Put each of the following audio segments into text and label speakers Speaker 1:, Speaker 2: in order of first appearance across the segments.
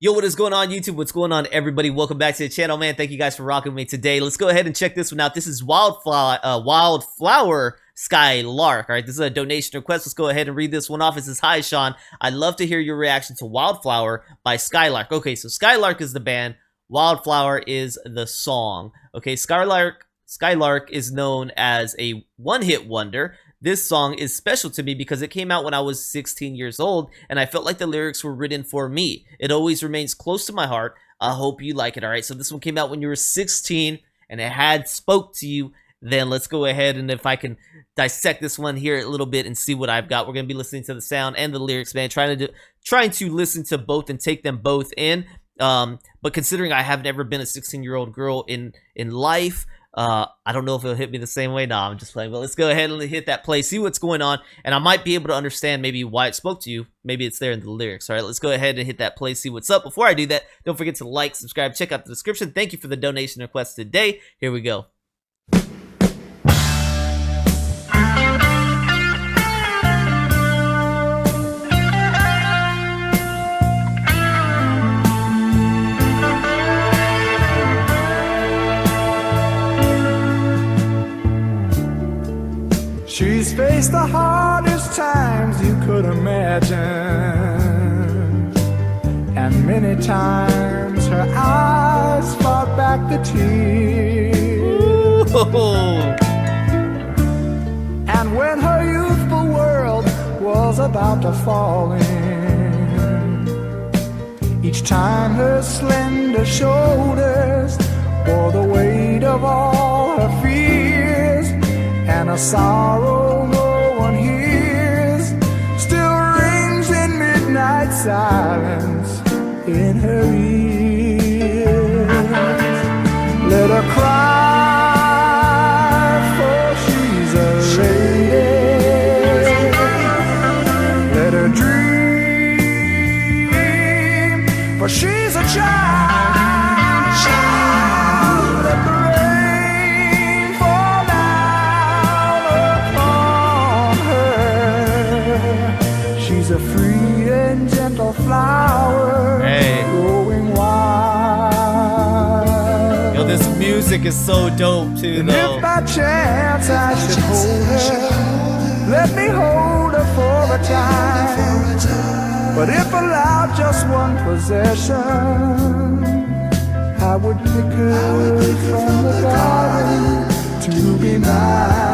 Speaker 1: Yo, what is going on, YouTube? What's going on, everybody? Welcome back to the channel, man. Thank you guys for rocking with me today. Let's go ahead and check this one out. This is Wildflower SKYLARK. All right, this is a donation request. Let's go ahead and read this one off. It says, "Hi, Sean. I'd love to hear your reaction to Wildflower by SKYLARK." Okay, so SKYLARK is the band. Wildflower is the song. Okay, SKYLARK is known as a one-hit wonder. This song is special to me because it came out when I was 16 years old, and I felt like the lyrics were written for me. It always remains close to my heart. I hope you like it, all right? So this one came out when you were 16, and it had spoke to you. Then let's go ahead, and if I can dissect this one here a little bit and see what I've got. We're going to be listening to the sound and the lyrics, man. Trying to listen to both and take them both in. But considering I have never been a 16-year-old girl in life, I don't know if it'll hit me the same way. Nah, I'm just playing. But let's go ahead and hit that play, see what's going on, and I might be able to understand maybe why it spoke to you. Maybe it's there in the lyrics. All right, let's go ahead and hit that play, see what's up. Before I do that, don't forget to like, subscribe, check out the description. Thank you for the donation request today. Here we go.
Speaker 2: She's faced the hardest times you could imagine, and many times her eyes fought back the tears. And when her youthful world was about to fall in, each time her slender shoulders bore the weight of all her fears, and a sorrow no one hears still rings in midnight silence in her ears. Let her cry, for she's a lady. Let her dream, for she's a child. Let the rain fall down upon her. She's a free and gentle flower, growing wild.
Speaker 1: Yo, this music is so dope too,
Speaker 2: and
Speaker 1: though.
Speaker 2: if by chance I should hold her, let me hold her for a time. But if allowed just one possession, I would pick her from the garden to be mine.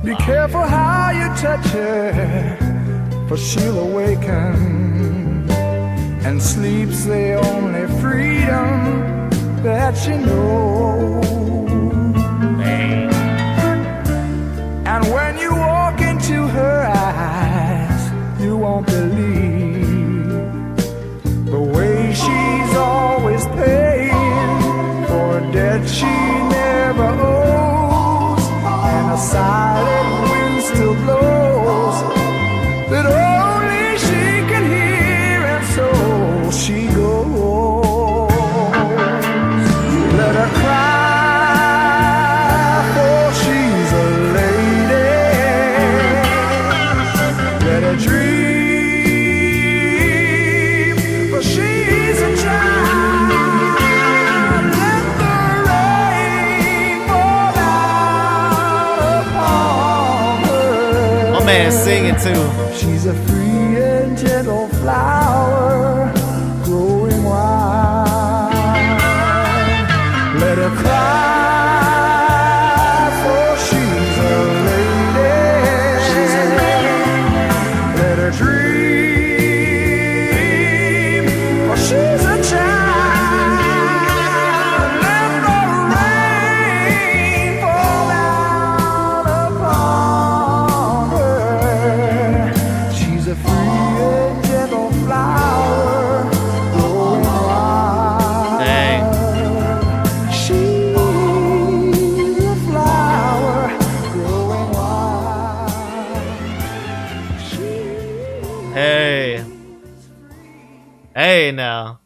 Speaker 2: Be careful how you touch her, for she'll awaken, and sleep's the only freedom that she knows. And when you walk into her eyes, you won't believe the way she's always paying for a debt she never owes, and a silent wind still blows that only she can hear, and so she goes. Let her cry, for she's a lady. Let her dream, for she's a child. Let the rain fall down upon her.
Speaker 1: My man's singing too.
Speaker 2: She's a free and gentle flower, growing wild. Let her cry, for she's a lady. Let her dream, for she's a child. Let the rain fall down upon her. She's a free and gentle flower, growing wild.
Speaker 1: Dang.
Speaker 2: She's
Speaker 1: saying now.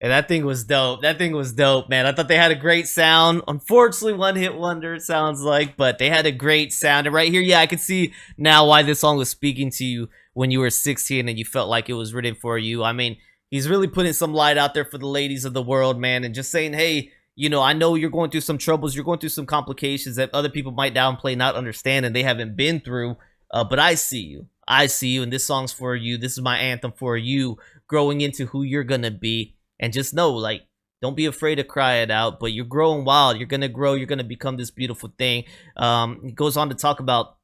Speaker 1: And that thing was dope. That thing was dope, man. I thought they had a great sound. Unfortunately, one hit wonder, it sounds like, but they had a great sound. And right here, yeah, I can see now why this song was speaking to you when you were 16 and you felt like it was written for you. I mean, he's really putting some light out there for the ladies of the world, man, and just saying, hey, you know, I know you're going through some troubles, you're going through some complications that other people might downplay, not understand, and they haven't been through, but I see you. I see you, and this song's for you. This is my anthem for you, growing into who you're gonna be. And just know, like, don't be afraid to cry it out, but you're growing wild. You're going to grow. You're going to become this beautiful thing. It goes on to talk about,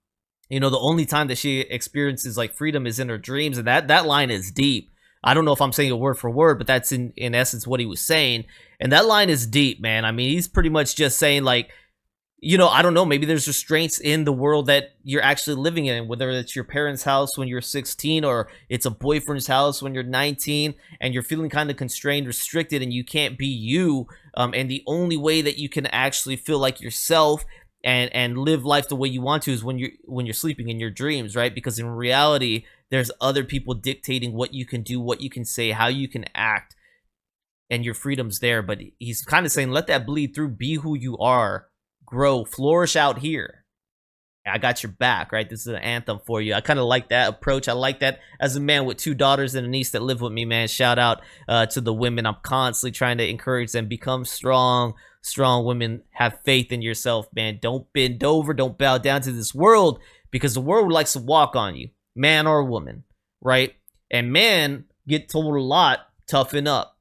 Speaker 1: you know, the only time that she experiences, like, freedom is in her dreams. And that line is deep. I don't know if I'm saying it word for word, but that's in essence what he was saying. And that line is deep, man. I mean, he's pretty much just saying, like, you know, I don't know, maybe there's restraints in the world that you're actually living in, whether it's your parents' house when you're 16 or it's a boyfriend's house when you're 19, and you're feeling kind of constrained, restricted, and you can't be you. And the only way that you can actually feel like yourself and live life the way you want to is when you're sleeping in your dreams, right? Because in reality, there's other people dictating what you can do, what you can say, how you can act, and your freedom's there. But he's kind of saying, let that bleed through, be who you are. Grow, flourish out here. I got your back, right? This is an anthem for you. I kind of like that approach. I like that as a man with 2 daughters and a niece that live with me, man. Shout out to the women. I'm constantly trying to encourage them. Become strong women. Have faith in yourself, man. Don't bend over. Don't bow down to this world, because the world likes to walk on you, man or woman, right? And man get told a lot, toughen up.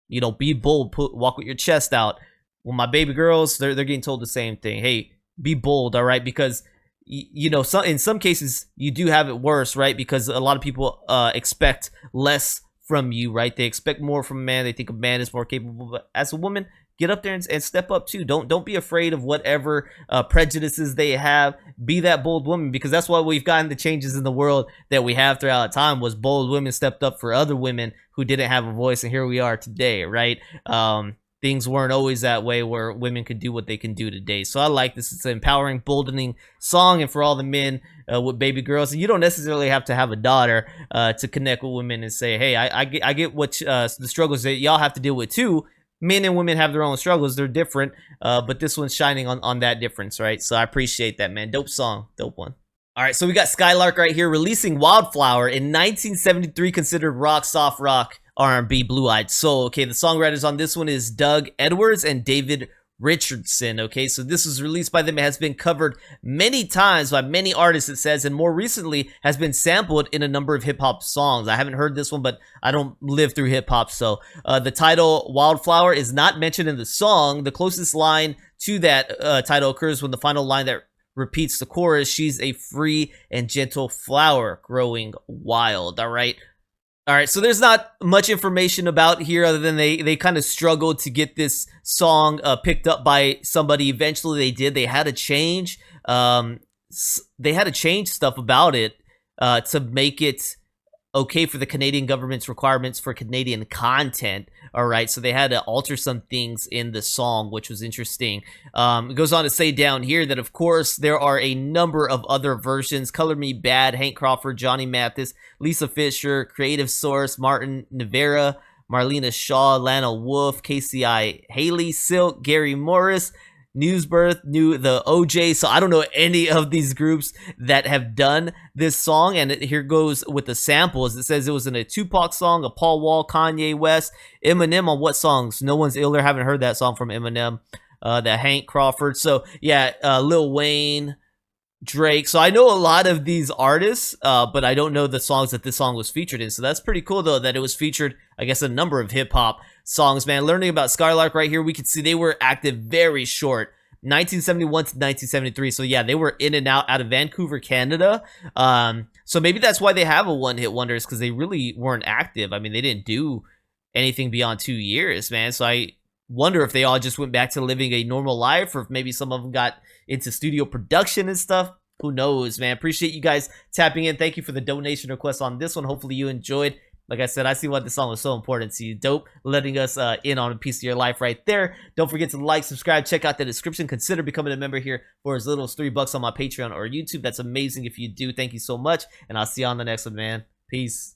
Speaker 1: You know, be bold. Walk with your chest out. Well, my baby girls, they're getting told the same thing. Hey, be bold, all right? Because, you know, in some cases, you do have it worse, right? Because a lot of people expect less from you, right? They expect more from a man. They think a man is more capable. But as a woman, get up there and step up too. Don't be afraid of whatever prejudices they have. Be that bold woman, because that's why we've gotten the changes in the world that we have throughout time. Was bold women stepped up for other women who didn't have a voice, and here we are today, right? Things weren't always that way where women could do what they can do today. So I like this. It's an empowering, boldening song. And for all the men with baby girls, and you don't necessarily have to have a daughter to connect with women and say, hey, I get what the struggles that y'all have to deal with too. Men and women have their own struggles. They're different. But this one's shining on that difference, right? So I appreciate that, man. Dope song. Dope one. All right, so we got SKYLARK right here releasing Wildflower in 1973, considered rock, soft rock, R&B, Blue-Eyed Soul. Okay, the songwriters on this one is Doug Edwards and David Richardson. Okay, so this was released by them. It has been covered many times by many artists, it says, and more recently has been sampled in a number of hip-hop songs. I haven't heard this one, but I don't live through hip-hop, so the title Wildflower is not mentioned in the song. The closest line to that title occurs when the final line that repeats the chorus, she's a free and gentle flower growing wild. All right, so there's not much information about here other than they kind of struggled to get this song picked up by somebody. Eventually they did. They had to change stuff about it to make it okay for the Canadian government's requirements for Canadian content. All right, so they had to alter some things in the song, which was interesting. It goes on to say down here that, of course, there are a number of other versions. Color Me Bad, Hank Crawford, Johnny Mathis, Lisa Fisher, Creative Source, Martin Nivera, Marlena Shaw, Lana Wolf, KCI Haley, Silk, Gary Morris, Newsbirth, the OJ. So I don't know any of these groups that have done this song. And here goes with the samples. It says it was in a Tupac song, a Paul Wall, Kanye West, Eminem on what songs? No One's Iller. Haven't heard that song from Eminem. The Hank Crawford. So yeah, Lil Wayne, Drake. So I know a lot of these artists, but I don't know the songs that this song was featured in. So that's pretty cool though that it was featured, I guess, a number of hip hop songs, man. Learning about SKYLARK right here, we can see they were active very short, 1971 to 1973. So yeah, they were in and out of Vancouver, Canada. So maybe that's why they have a one-hit wonder, is because they really weren't active. I mean, they didn't do anything beyond 2 years, man. So I wonder if they all just went back to living a normal life, or if maybe some of them got into studio production and stuff. Who knows, man. Appreciate you guys tapping in. Thank you for the donation request on this one. Hopefully you enjoyed. Like I said, I see why this song was so important to you. Dope, letting us in on a piece of your life right there. Don't forget to like, subscribe, check out the description. Consider becoming a member here for as little as $3 on my Patreon or YouTube. That's amazing if you do. Thank you so much, and I'll see you on the next one, man. Peace.